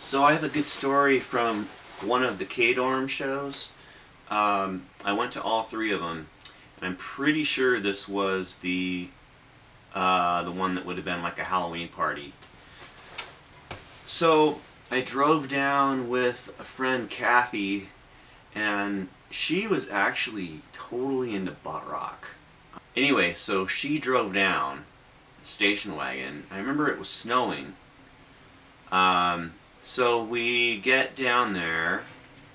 So I have a good story from one of the K-Dorm shows. I went to all three of them, and I'm pretty sure this was the one that would have been like a Halloween party. So I drove down with a friend, Kathy, and she was actually totally into butt rock. Anyway, so she drove down station wagon. I remember it was snowing. So we get down there,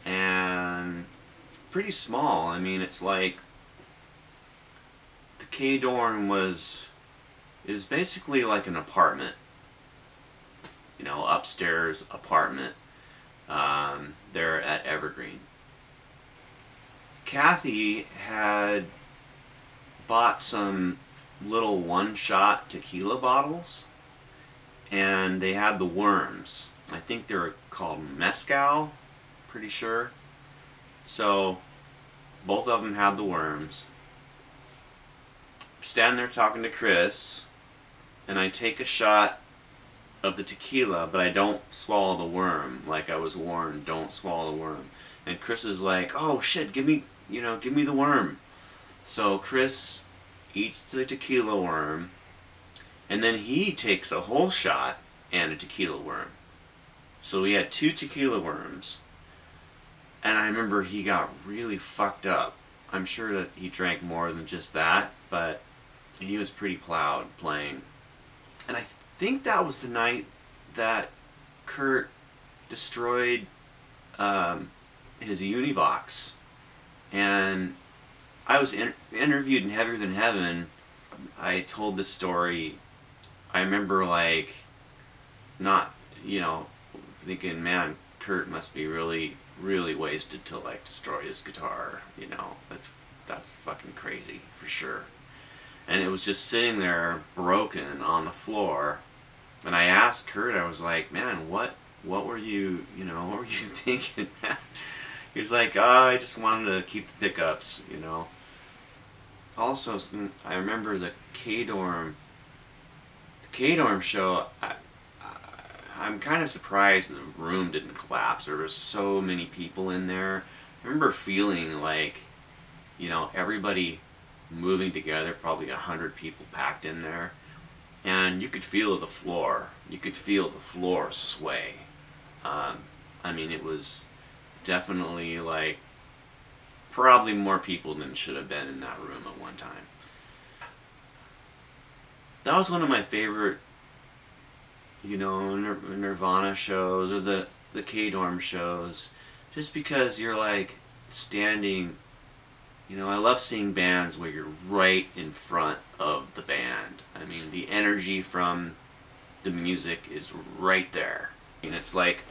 and it's pretty small. I mean, it's like the K-Dorm was basically like an apartment, you know, upstairs apartment there at Evergreen. Kathy had bought some little one-shot tequila bottles, and they had the worms. I think they were called Mezcal, pretty sure. So both of them had the worms. I'm standing there talking to Chris, and I take a shot of the tequila, but I don't swallow the worm, like I was warned, don't swallow the worm. And Chris is like, oh shit, give me the worm. So Chris eats the tequila worm, and then he takes a whole shot and a tequila worm. So we had 2 tequila worms, and I remember he got really fucked up. I'm sure that he drank more than just that, but he was pretty plowed playing. And I think that was the night that Kurt destroyed his Univox. And I was interviewed in Heavier Than Heaven. I told this story. I remember, like, not, thinking, man, Kurt must be really, really wasted to, like, destroy his guitar. That's fucking crazy, for sure. And it was just sitting there broken on the floor. And I asked Kurt, I was like, man, what were you, what were you thinking, man? He was like, oh, I just wanted to keep the pickups, Also, I remember the K-Dorm show. I'm kind of surprised the room didn't collapse. There were so many people in there. I remember feeling like, everybody moving together, probably 100 people packed in there. And you could feel the floor. You could feel the floor sway. I mean, it was definitely, like, probably more people than should have been in that room at one time. That was one of my favorite, Nirvana shows, or the K-Dorm shows, just because you're, like, standing, I love seeing bands where you're right in front of the band. I mean, the energy from the music is right there. And it's like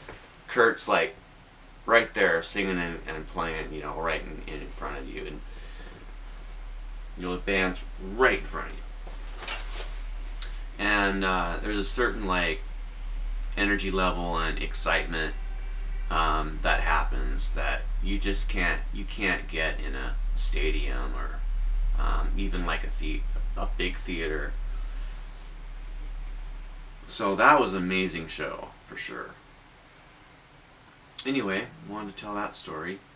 Kurt's, like, right there singing and playing, right in front of you. And, the band's right in front of you. And there's a certain, like, energy level and excitement that happens that you just can't get in a stadium or even like a big theater. So that was an amazing show, for sure. Anyway, wanted to tell that story.